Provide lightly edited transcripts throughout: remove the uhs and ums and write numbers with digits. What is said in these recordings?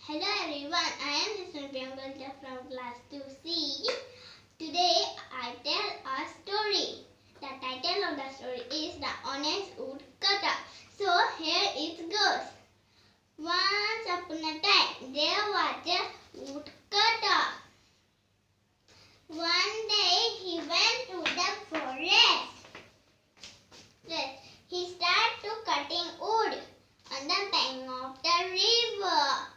Hello everyone, I am Vidyalaya from class 2C. Today I tell a story. The title of the story is The Honest Woodcutter. So here it goes. Once upon a time there was a woodcutter. One day he went to the forest. He started cutting wood on the bank of the river.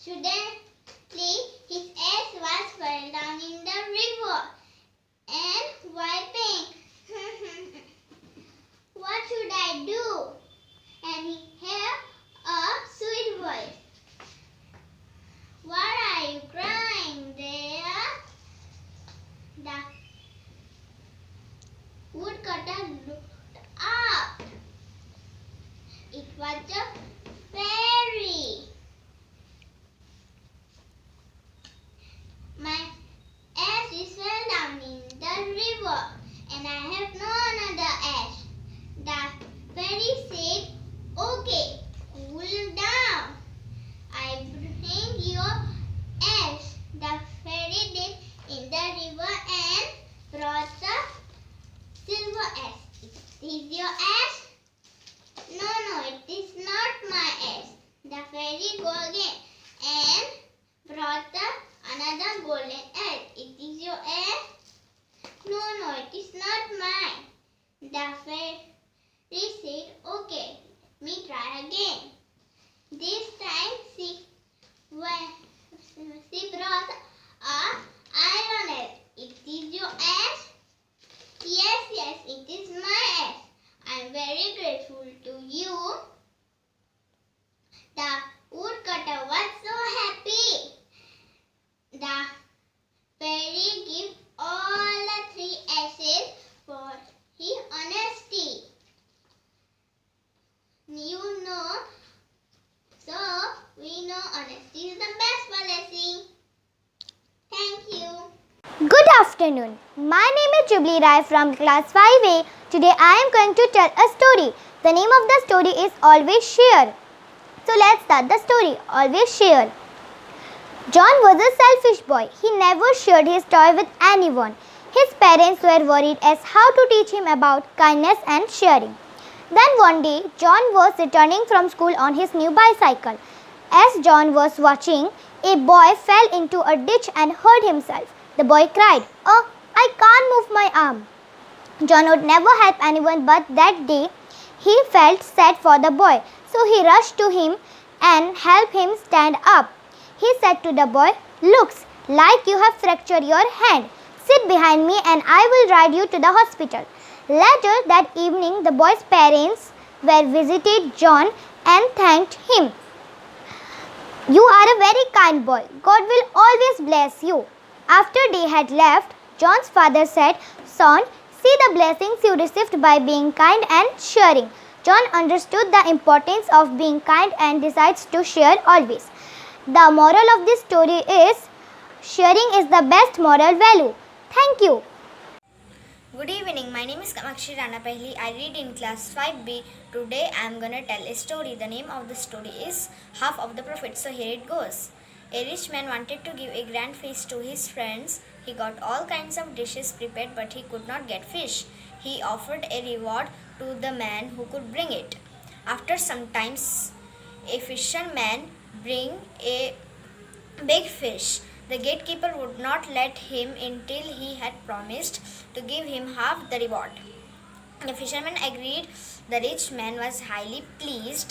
Suddenly, his axe was fell down in the river and wiping. What should I do? And he heard a sweet voice. What are you crying there? The woodcutter looked up. It was a fairy. My axe is fell down in the river and I have no another axe. The fairy said, okay, cool down. I bring your axe. The fairy did in the river and brought the silver axe. It is your axe? No, it is not my axe. The fairy go again and brought another golden egg. It is your egg? No, it is not mine. The fairy said, okay, let me try again. This time she brought a iron egg. It is your egg? Yes, it is my egg. I am very grateful to you. The woodcutter was so happy. The fairy gave all the 3 ashes for his honesty. We know honesty is the best policy. Thank you. Good afternoon. My name is Jubilee Rai from class 5A. Today I am going to tell a story. The name of the story is Always Share. So let's start the story. Always Share. John was a selfish boy. He never shared his toy with anyone. His parents were worried as how to teach him about kindness and sharing. Then one day, John was returning from school on his new bicycle. As John was watching, a boy fell into a ditch and hurt himself. The boy cried, "Oh, I can't move my arm." John would never help anyone, but that day he felt sad for the boy. So he rushed to him and helped him stand up. He said to the boy, "Looks like you have fractured your hand. Sit behind me and I will ride you to the hospital." Later that evening, the boy's parents visited John and thanked him. "You are a very kind boy. God will always bless you." After they had left, John's father said, "Son, see the blessings you received by being kind and sharing." John understood the importance of being kind and decides to share always. The moral of this story is, sharing is the best moral value. Thank you. Good evening, my name is Kamakshi Ranapahli. I read in class 5B. Today I am going to tell a story. The name of the story is Half of the Profit. So here it goes. A rich man wanted to give a grand feast to his friends. He got all kinds of dishes prepared, but he could not get fish. He offered a reward to the man who could bring it. After some time, a fisherman bring a big fish. The gatekeeper would not let him until he had promised to give him half the reward. The fisherman agreed. The rich man was highly pleased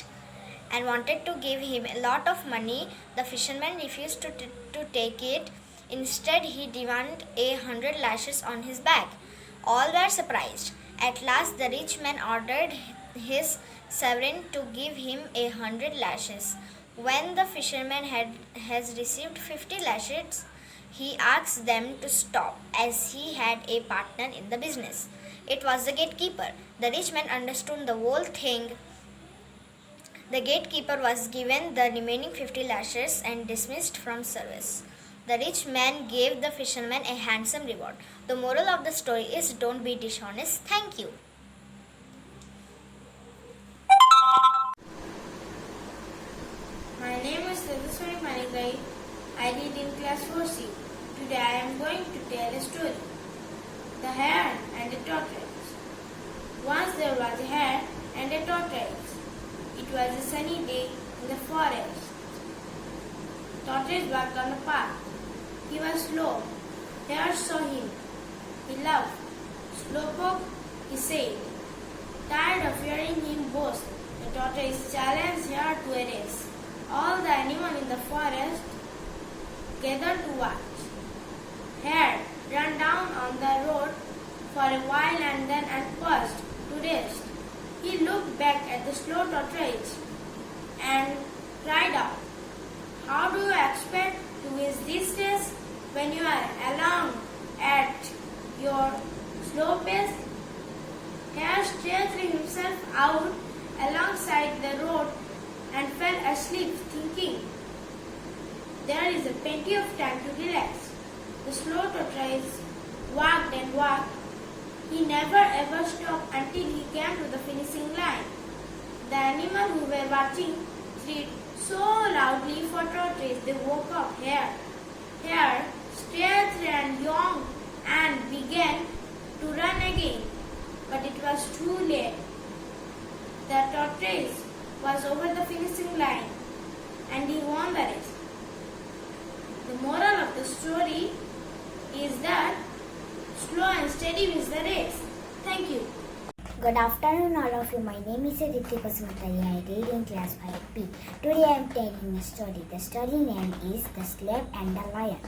and wanted to give him a lot of money. The fisherman refused to take it. Instead, he demanded 100 lashes on his back. All were surprised. At last, the rich man ordered his servant to give him 100 lashes. When the fisherman has received 50 lashes, he asked them to stop, as he had a partner in the business. It was the gatekeeper. The rich man understood the whole thing. The gatekeeper was given the remaining 50 lashes and dismissed from service. The rich man gave the fisherman a handsome reward. The moral of the story is, don't be dishonest. Thank you. My name is Tejaswini Manigai. I read in class 4C. Today I am going to tell a story. The Hare and the Tortoise. Once there was a hare and a tortoise. It was a sunny day in the forest. Tortoise walked on a path. He was slow. Hare saw him. He laughed. Slowpoke, he said. Tired of hearing him boast, the tortoise challenged Hare to a race. All the animals in the forest gathered to watch. Hare ran down on the road for a while and then paused to rest. He looked back at the slow tortoise and cried out, "How do you expect to win this race when you are along at your slow pace?" Hare stretched himself out alongside the road and fell asleep thinking, "There is plenty of time to relax." The slow tortoise walked and walked. He never ever stopped until he came to the finishing line. The animals who were watching shrieked so loudly for tortoise they woke up Hare. Hare stretched and yawned and began to run again. But it was too late. The tortoise was over the finishing line and he won the race. The moral of the story is that slow and steady wins the race. Thank you. Good afternoon, all of you. My name is Aditi Pasmatari. I read in class 5B. Today I am telling a story. The story name is The Slave and the Lion.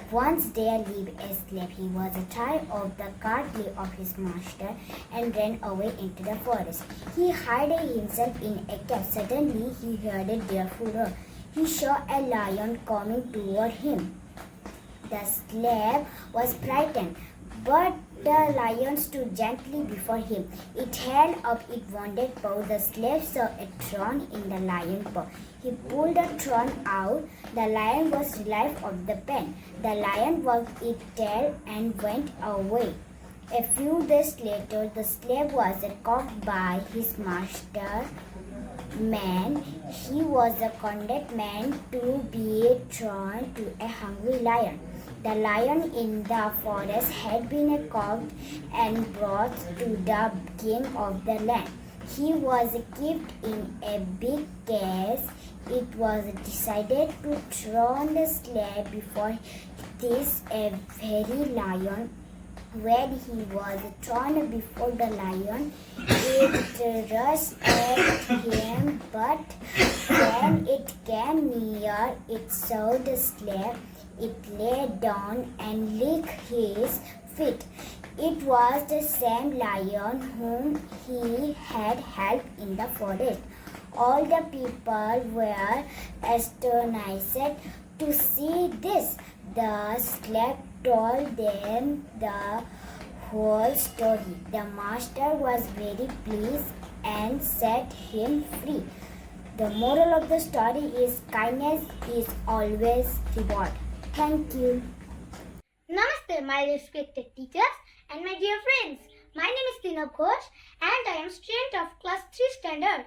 Once there lived a slave. He was tired of the cruelty of his master and ran away into the forest. He hid himself in a cave. Suddenly he heard a dreadful roar. He saw a lion coming toward him. The slave was frightened, but the lion stood gently before him. It held up its wounded paw. The slave saw a thorn in the lion's paw. He pulled the thorn out. The lion was relieved of the pain. The lion wagged its tail and went away. A few days later, the slave was caught by his master man. He was condemned to be thrown to a hungry lion. The lion in the forest had been caught and brought to the king of the land. He was kept in a big cage. It was decided to throw the slave before this a very lion. When he was thrown before the lion, it rushed at him, but when it came near, it saw the slave. It lay down and licked his feet. It was the same lion whom he had helped in the forest. All the people were astonished to see this. The slave told them the whole story. The master was very pleased and set him free. The moral of the story is kindness is always reward. Thank you. Namaste, my respected teachers and my dear friends. My name is Tinab Ghosh and I am student of class 3 standard.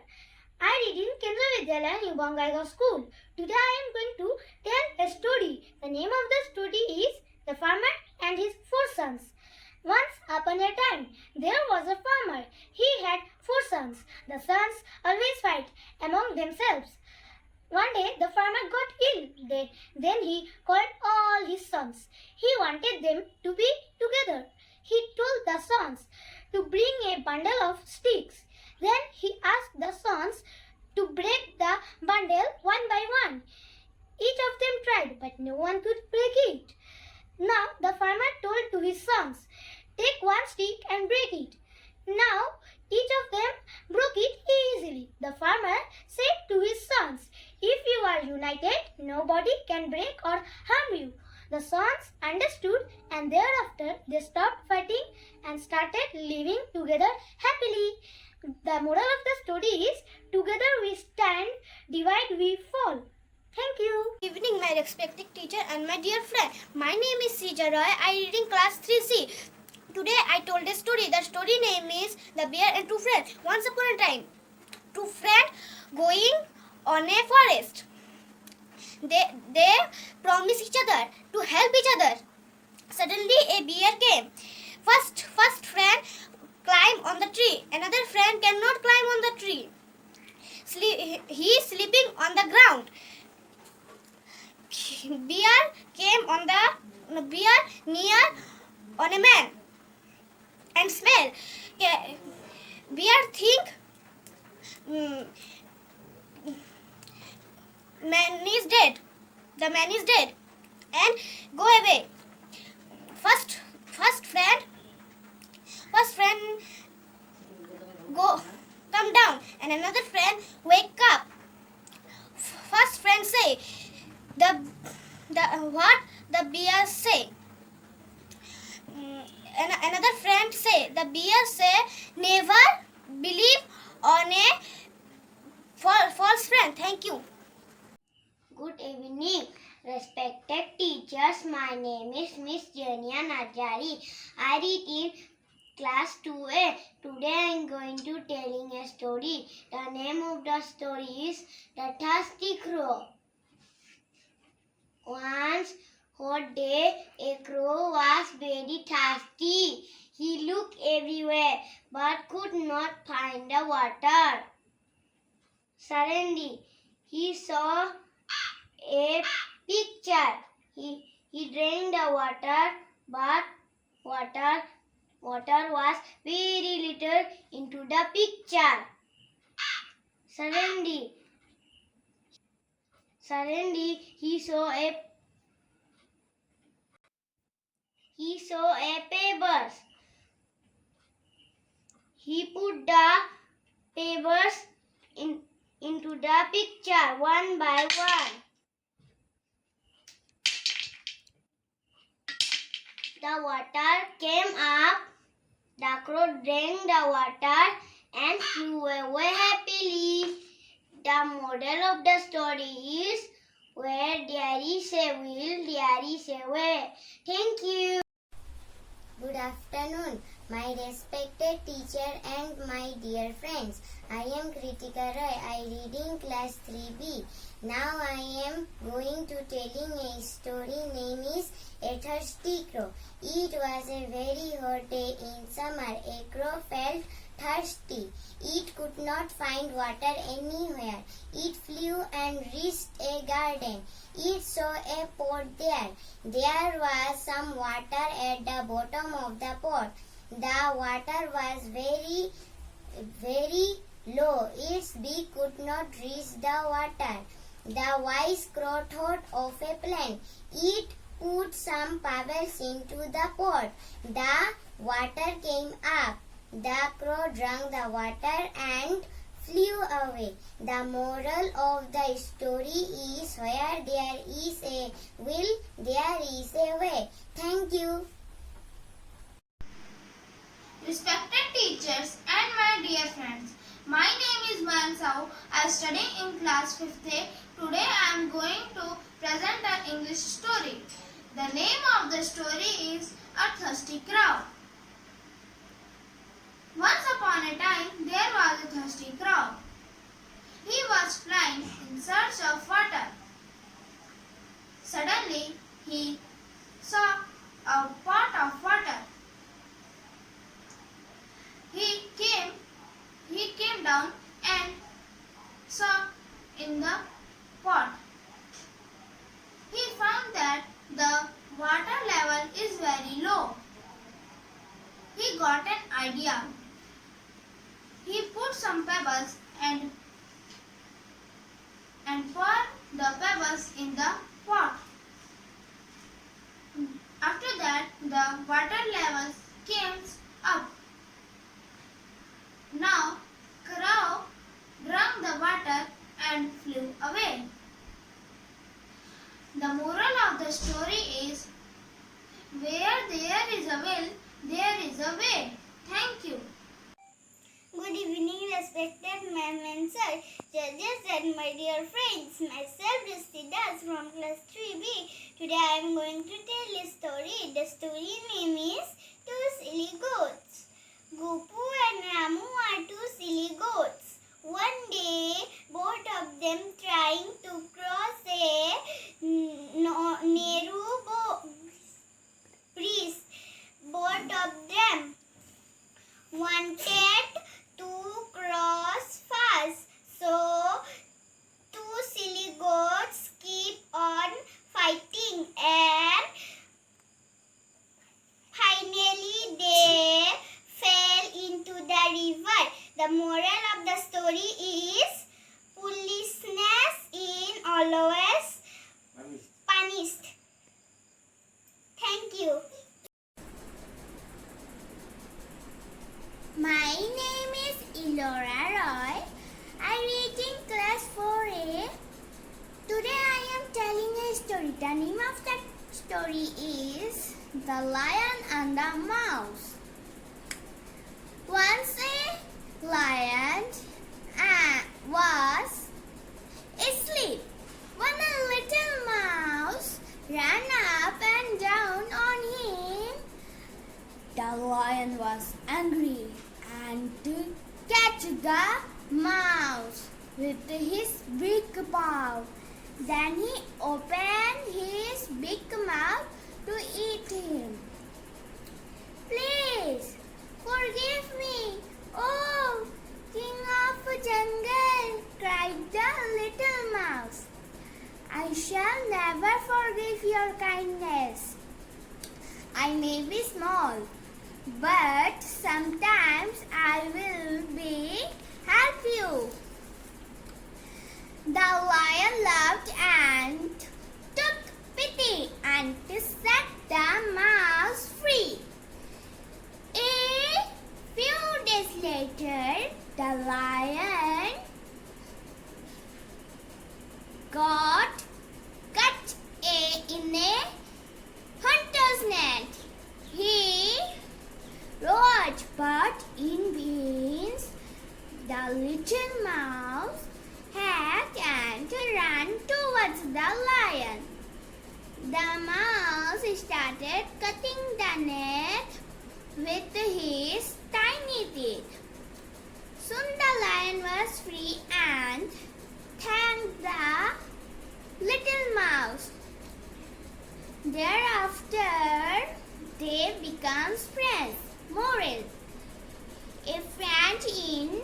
I read in Kendriya Vidyalaya in Bongaigaon school. Today I am going to tell a story. The name of the story is The Farmer and His Four Sons. Once upon a time, there was a farmer. He had 4 sons. The sons always fight among themselves. One day, the farmer got ill. Then he called all his sons. He wanted them to be together. He told the sons to bring a bundle of sticks. Then he asked the sons to break the bundle one by one. Each of them tried, but no one could break it. Now the farmer told to his sons, "Take one stick and break it." Now each of them broke it easily. The farmer said to his sons, "If you are united, nobody can break or harm you." The sons understood and thereafter they stopped fighting and started living together happily. The moral of the story is, together we stand, divide we fall. Thank you. Good evening, my respected teacher and my dear friend. My name is Sija Roy. I read in class 3C. Today I told a story. The story name is The Bear and Two Friends. Once upon a time, two friends going on a forest. they promise each other to help each other. Suddenly a bear came. First friend climbed on the tree. Another friend cannot climb on the tree. He is sleeping on the ground. Bear came on the bear near on a man and smell. Bear think man is dead. The man is dead and go away. First friend go come down and another friend wake up. First friend say the what the bear say. And another friend say the bear say never believe on a false friend. Thank you. Good evening, respected teachers. My name is Miss Jania Najari. I read in class 2A. Today I am going to telling a story. The name of the story is The Thirsty Crow. Once hot day, a crow was very thirsty. He looked everywhere but could not find the water. Suddenly, he saw a picture. He drank the water, but water was very little into the picture. Suddenly he saw a pebbles. He put the pebbles into the picture one by one. The water came up. The crow drank the water and flew away happily. The moral of the story is, where there is a will, there is a way. Thank you. Good afternoon, my respected teacher and my dear friends. I am Kritika Roy. I read in class 3B. Now I am going to telling a story name is A Thirsty Crow. It was a very hot day in summer. A crow felt thirsty. It could not find water anywhere. It flew and reached a garden. It saw a pot there. There was some water at the bottom of the pot. The water was very, very low. Its beak could not reach the water. The wise crow thought of a plan. It put some pebbles into the pot. The water came up. The crow drank the water and flew away. The moral of the story is, where there is a will, there is a way. Thank you. Respected teachers and my dear friends, my name is Mansau. I study in class 5th A. Today I am going to present an English story. The name of the story is A Thirsty Crow. Once upon a time, there was a thirsty crow. He was flying in search of water. Suddenly, he saw a pot of water. He came down and saw in the pot. He found that the water level is very low. He got an idea. He put some pebbles and poured the pebbles in the pot. After that, the water levels came up. Now, crow drank the water and flew away. The moral of the story is, where there is a will, there is a way. Thank you. Good evening, respected ma'am and sir, judges and my dear friends. Myself, Risti Das from class 3B. Today I am going to tell a story. The story name is Two Silly Goats. Gopu and Ramu are two silly goats. One day, both of them trying to cross a always punished. Thank you. My name is Elora Roy. I read in class 4A. Today I am telling a story. The name of that story is The Lion and the Mouse. Once a lion was asleep when a little mouse ran up and down on him. The lion was angry and to catch the mouse with his big paw. Then he opened his big mouth to eat him. Please forgive me, oh King of Jungle, cried the little mouse. I shall never forgive your kindness. I may be small, but sometimes I will help you. The lion laughed and took pity and set the mouse free. A few days later, the lion got cut in a hunter's net. He roared, but in vain. The little mouse hacked and ran towards the lion. The mouse started cutting the net with his tiny teeth. Soon the lion was free and thanked the little mouse. Thereafter, they became friends. Moral: a friend in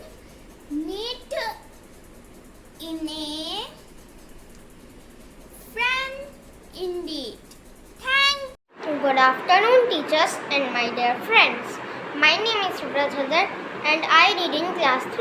need in a friend indeed. Thank you. Good afternoon, teachers and my dear friends. My name is Vidyalaya and I read in class 3.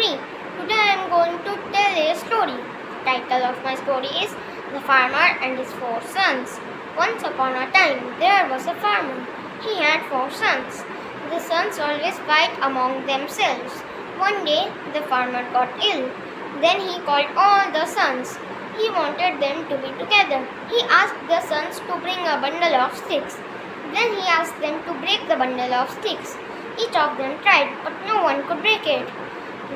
Today I am going to tell a story. The title of my story is The Farmer and His 4 Sons. Once upon a time, there was a farmer. He had 4 sons. The sons always fight among themselves. One day, the farmer got ill. Then he called all the sons. He wanted them to be together. He asked the sons to bring a bundle of sticks. Then he asked them to break the bundle of sticks. Each of them tried, but no one could break it.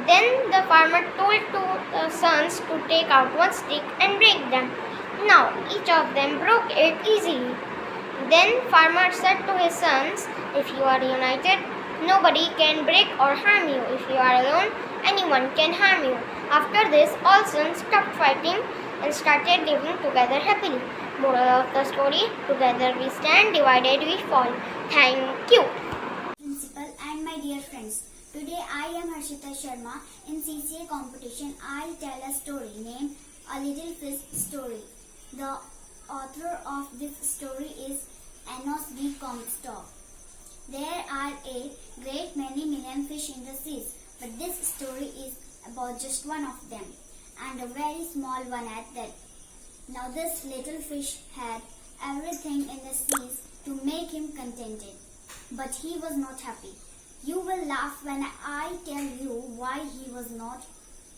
Then the farmer told the sons to take out one stick and break them. Now each of them broke it easily. Then farmer said to his sons, if you are united, nobody can break or harm you. If you are alone, anyone can harm you. After this, all sons stopped fighting and started living together happily. Moral of the story: together we stand, divided we fall. Thank you. Principal and my dear friends, today I am Harshita Sharma. In CCA competition, I tell a story named A Little Fish Story. The author of this story is Enos B. Comstock. There are a great many million fish in the seas, but this story is about just one of them, and a very small one at that. Now this little fish had everything in the seas to make him contented, but he was not happy. You will laugh when I tell you why he was not.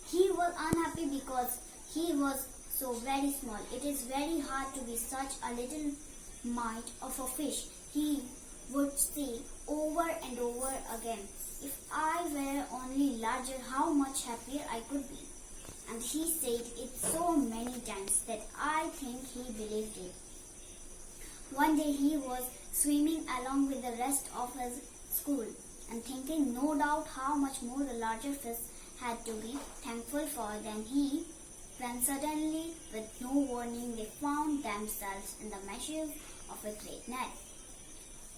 He was unhappy because he was so very small. It is very hard to be such a little mite of a fish, he would say over and over again. If I were only larger, how much happier I could be. And he said it so many times that I think he believed it. One day he was swimming along with the rest of his school and thinking no doubt how much more the larger fish had to be thankful for than he, when suddenly, with no warning, they found themselves in the meshes of a great net.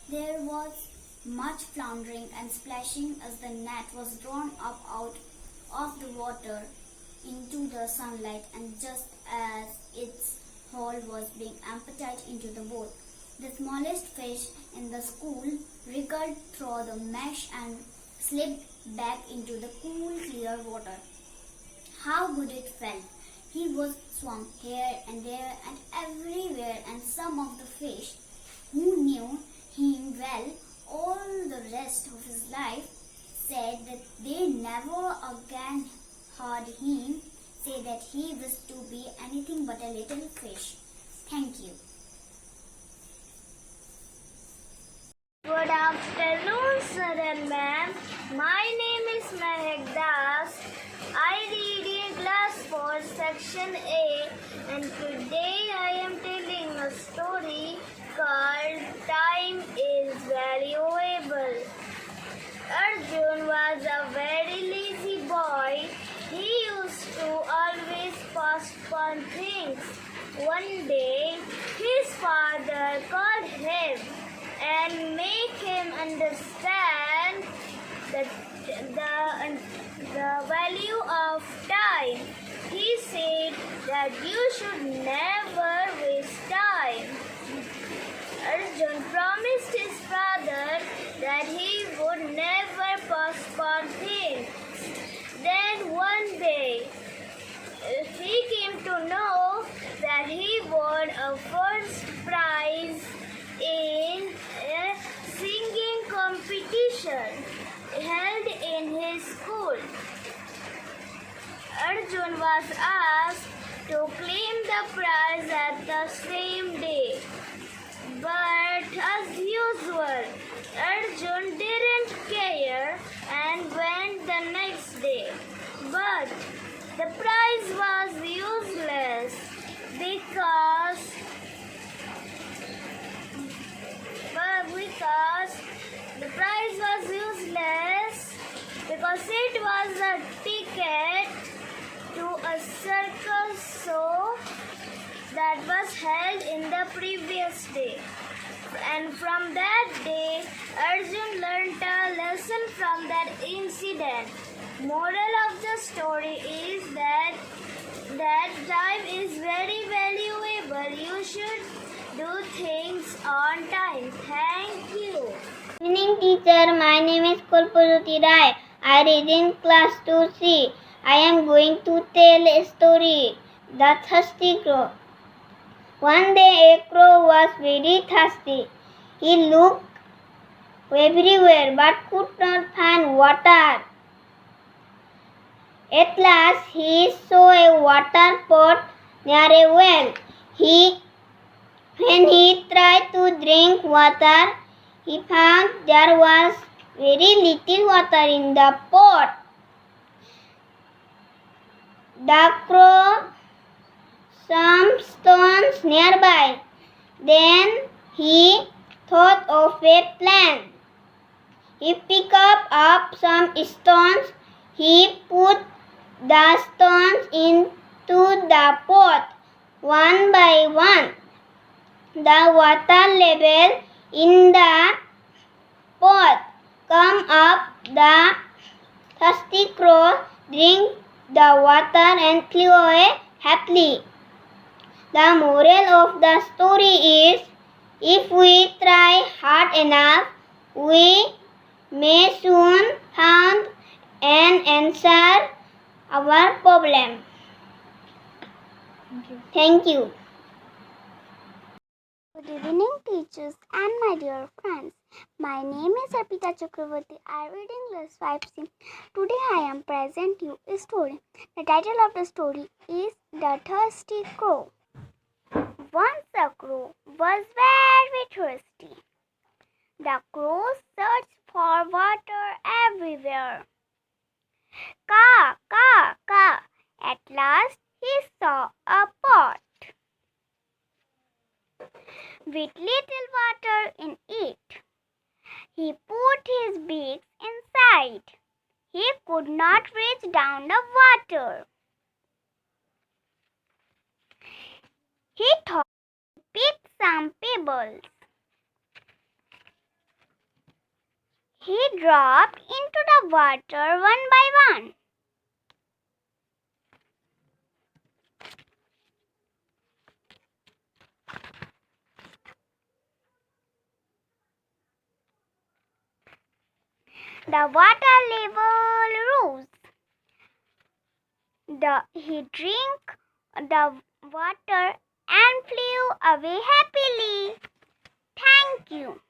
There was much floundering and splashing as the net was drawn up out of the water into the sunlight, and just as its hull was being emptied into the boat, the smallest fish in the school wriggled through the mesh and slipped back into the cool, clear water. How good it felt! He was swum here and there and everywhere, and some of the fish who knew him well all the rest of his life said that they never again heard him say that he wished to be anything but a little fish. Thank you. Good afternoon, sir and ma'am. My name is Mehak Das. I read in class 4, section A, and today I am telling a story called Time is Valuable. Arjun was a very lazy boy. He used to always postpone things. One day, his father called him and make him understand that the value of time. He said that you should never waste time. Arjun promised his father that he would never postpone things. Then one day, he came to know that he won a first prize in a singing competition held in his school. Arjun was asked to claim the prize at the same day. But as usual, Arjun didn't care and went the next day. But the prize was useless because it was a ticket to a circus show that was held in the previous day. And from that day, Arjun learned a lesson from that incident. Moral of the story is that time is very valuable. You should do things on time. Thank you. Good evening, teacher. My name is Kulpuruti Rai. I read in class 2C. I am going to tell a story. The Thirsty Crow. One day a crow was very thirsty. He looked everywhere but could not find water. At last he saw a water pot near a well. When he tried to drink water, he found there was very little water in the pot. The crow some stones nearby. Then he thought of a plan. He picked up some stones. He put the stones into the pot one by one. The water level in the pot came up. The thirsty crow drank the water and flew away happily. The moral of the story is, if we try hard enough, we may soon find an answer our problem. Thank you. Good evening, teachers and my dear friends. My name is Arpita Chakravarti. I read in class 5C. Today I am present you a story. The title of the story is The Thirsty Crow. Once a crow was very thirsty. The crow searched for water everywhere. Caw, caw, caw. At last he saw a pot with little water in it. He put his beak inside. He could not reach down the water. He thought to pick some pebbles. He dropped into the water one by one. The water level rose. He drank the water and flew away happily. Thank you.